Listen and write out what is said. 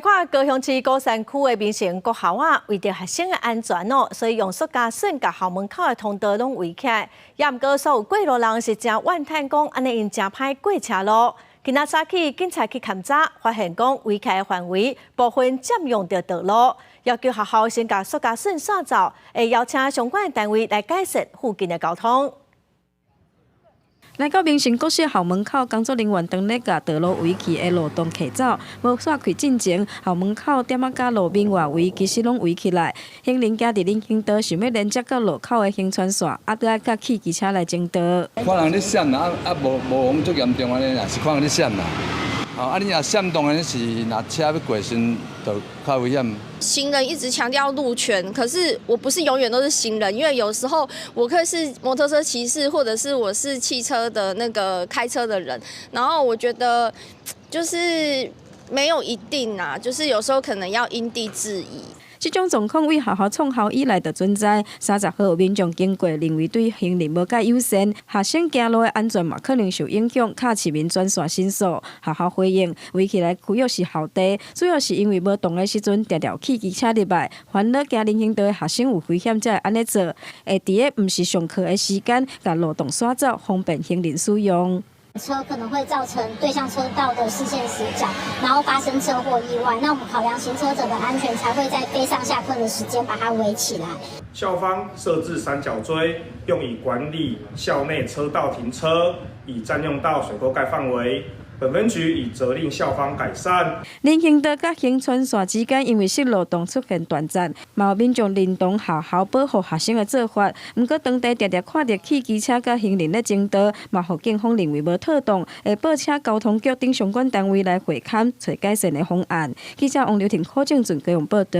看高雄市高山区的民生国校啊，为着学生的安全哦，所以用塑胶绳甲校门口的通道拢围起来。也毋过，所有过路人是真怨叹讲，安尼因真歹过车路。今仔早起，警察去勘查，发现讲围起的范围部分占用着道路，要求学校先甲塑胶绳刷走，会邀请相关的单位来改善附近的交通。 来到民生国小校门口，工作人员当咧甲道路围起的路洞卡走，无刷开进前，校门口点啊甲路面外围其实拢围起来。行人行伫林荫道，想要连接到路口的行船线，啊，都要甲汽机车来争道。看人咧闪啦，无讲足严重安尼啦，是看人咧闪啦。啊，你若闪动安是，若车要过身，就较危险。 行人一直强调路权，可是我不是永远都是行人，因为有时候我可以是摩托车骑士，或者是我是汽车的那个开车的人，然后我觉得就是没有一定啊，就是有时候可能要因地制宜。 这种状况为学校创校以来就存在。30号有民众经过，认为对行人无介友善，学生行路的安全嘛可能受影响，卡市民转线申诉。学校回应，围起来区域是校地，主要是因为无动的时阵，常常汽机车入来，烦恼行林荫道的学生有危险才会安尼做，会伫个毋是上课的时间，把路洞刷走，方便行人使用。 车可能会造成对向车道的视线死角，然后发生车祸意外。那我们考量行车者的安全，才会在非上下课的时间把它围起来。校方设置三角锥，用以管理校内车道停车，以占用到水沟盖范围。 本分局已责令校方改善。林荫道甲行船线之间，因为设路洞出现断层，嘛有民众认同校保护学生的做法。毋过当地常常看到汽机车甲行人咧争道，嘛互警方认为无妥当，会报请交通局等相关单位来会勘，找改善的方案。记者王柳婷、柯正俊高雄报道。